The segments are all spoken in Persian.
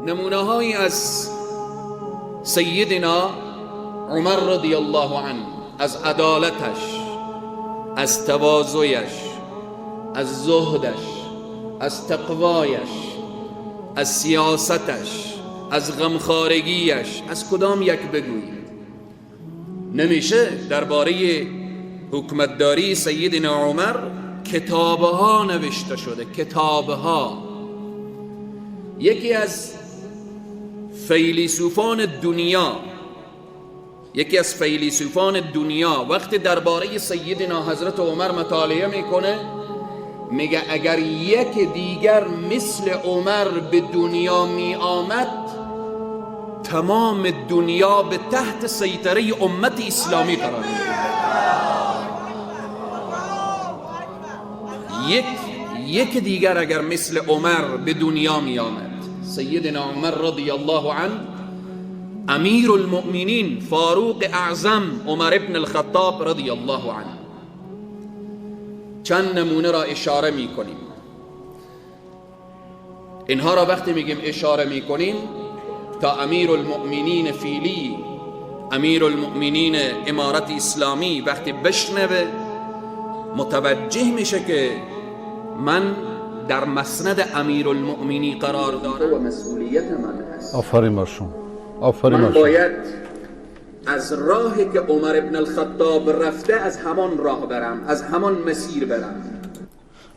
نمونه‌هایی از سیدنا عمر رضی الله عنه از عدالتش، از تواضعش، از زهدش، از تقوایش، از سیاستش، از غمخوارگیش، از کدام یک بگوییم؟ نمیشه درباره حکمتداری سیدنا عمر کتابها نوشته شده، کتابها. یکی از فیلسوفان دنیا وقتی درباره سیدنا حضرت عمر مطالعه میکنه میگه اگر یک دیگر مثل عمر به دنیا می آمد تمام دنیا به تحت سیطره امت اسلامی قرار می‌گرفت. یک دیگر اگر مثل عمر به دنیا می آمد، سیدنا عمر رضی الله عنه، امیر المؤمنین فاروق اعظم عمر ابن الخطاب رضی الله عنه، چند نمونه را اشاره می کنیم. اینها را وقتی میگیم اشاره می کنیم تا امیر المؤمنین فیلی، امیر المؤمنین امارت اسلامی وقتی بشنوه متوجه میشه که من در مسند امیر المؤمنی قرار داره و مسئولیت من هست. آفرین بر شما. من باید از راهی که عمر ابن الخطاب رفته از همان راه برم، از همان مسیر برم.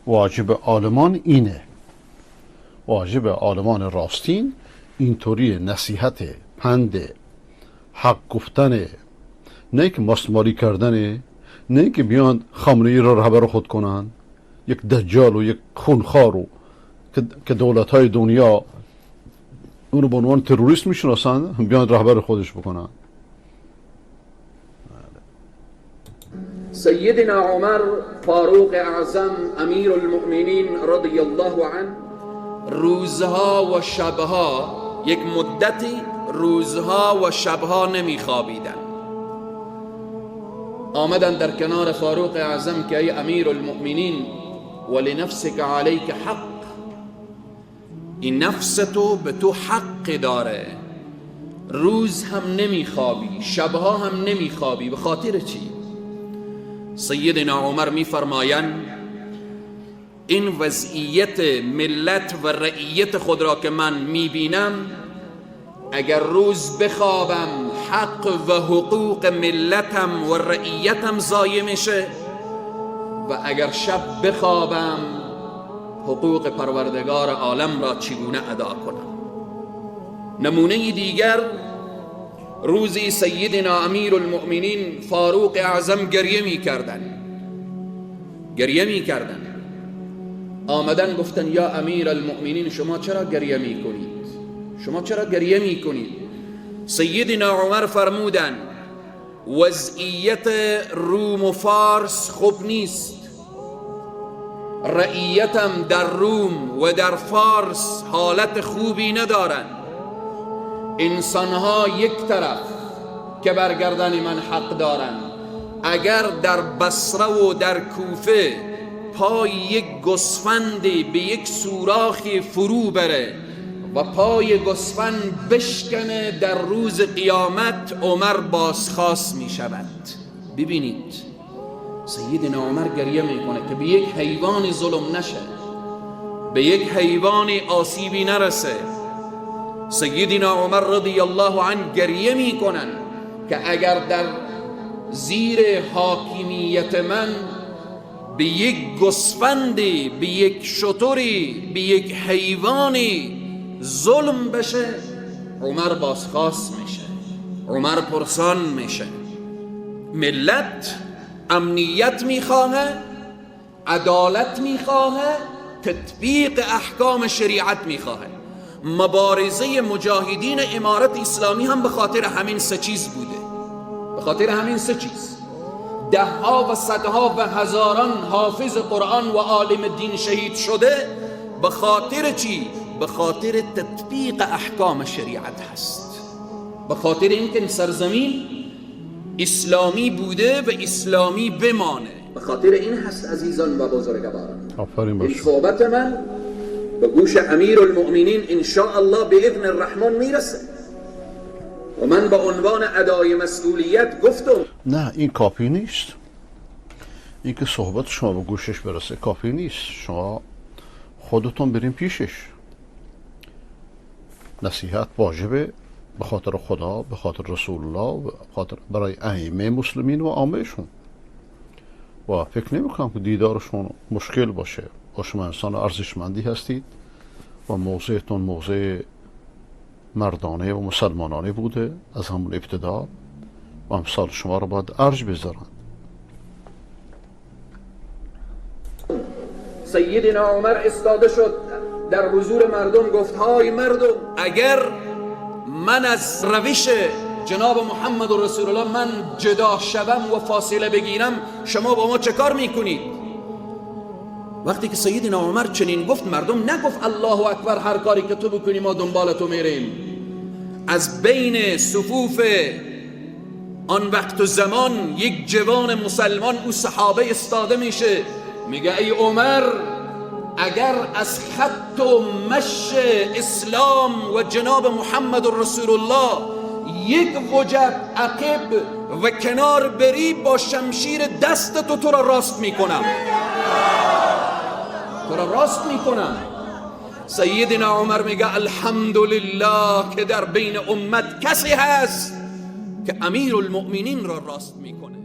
واجب عالمان اینه، واجب عالمان راستین اینطوری نصیحت، پند، حق گفتن، نه که مستماری کردنه، نه که بیان خامنه‌ای را رهبر خود کنن، یک دجال و یک خونخوار رو که دولت‌های دنیا اونو به عنوان تروریست میشناسن بیان رهبر خودش بکنن. سیدنا عمر فاروق اعظم امیر المؤمنین رضی الله عنه روزها و شبها، یک مدتی روزها و شبها نمیخوابیدن. آمدن در کنار فاروق اعظم که ای امیر المؤمنین ولنفسک علیک حق، این نفس تو به تو حق داره، روز هم نمیخوابی، شبها هم نمیخوابی، به خاطر چی؟ سیدنا عمر میفرمایند این وضعیت ملت و رعیت خود را که من میبینم، اگر روز بخوابم حق و حقوق ملتم و رعیتم ضایع میشه و اگر شب بخوابم حقوق پروردگار عالم را چگونه ادا کنم. نمونه دیگر، روزی سیدنا امیر المؤمنین فاروق اعظم گریه میکردن. آمدن گفتن یا امیر المؤمنین شما چرا گریه میکنید؟ سیدنا عمر فرمودن وضعیت روم و فارس خوب نیست، رعیتم در روم و در فارس حالت خوبی ندارن. انسانها یک طرف که برگردن من حق دارن، اگر در بصره و در کوفه پای یک گوسفندی به یک سوراخی فرو بره و پای گوسفند بشکنه، در روز قیامت عمر بازخواست می شود. ببینید سیدنا عمر گریه میکنه که به یک حیوان ظلم نشه، به یک حیوان آسیبی نرسه. سیدنا عمر رضی الله عنه گریه میکنن که اگر در زیر حاکمیت من به یک گوسفندی، به یک شتری، به یک حیوانی ظلم بشه، عمر بازخواست میشه، عمر پرسان میشه. ملت امنیت میخواه، عدالت میخواه، تطبیق احکام شریعت میخواه. مبارزه مجاهدین امارت اسلامی هم به خاطر همین سه چیز بوده، به خاطر همین سه چیز. ده ها و صدها و هزاران حافظ قرآن و عالم دین شهید شده، به خاطر چی؟ به خاطر تطبیق احکام شریعت هست، به خاطر اینکه سرزمین اسلامی بوده و اسلامی بمانه. به خاطر این هست عزیزان و بزرگواران، این صحبت من به گوش امیر المؤمنین ان شاء الله به اذن الرحمن میرسه. و من با عنوان ادای مسئولیت گفتم نه این کافی نیست. این که صحبت شما به گوشش برسه کافی نیست. شما خودتون بریم پیشش. نصیحت واجبه به خاطر خدا، به خاطر رسول الله، به خاطر برای ائمه مسلمین و عامهشون. و فکر نمی‌کنم که دیدارشون مشکل باشه. شما انسان ارزشمندی هستید و موضعتون موضع مردانه و مسلمانانه بوده از همون ابتدا و امثال شما رو باید ارج بذارن. سیدنا عمر استاده شد در حضور مردم گفت های مردم، اگر من از روش جناب محمد و رسول الله من جدا شوم و فاصله بگیرم شما با ما چه کار میکنید؟ وقتی که سیدنا عمر چنین گفت مردم نگفت الله اکبر هر کاری که تو بکنی ما دنبال تو میریم. از بین صفوف آن وقت و زمان یک جوان مسلمان او صحابه استاده میشه میگه ای عمر، اگر از خط و مش اسلام و جناب محمد رسول الله یک وجب عقب و کنار بری با شمشیر دست تو را راست میکنم، تو را راست میکنم. سیدنا عمر میگه الحمدلله که در بین امت کسی هست که امیر المؤمنین را راست میکنه.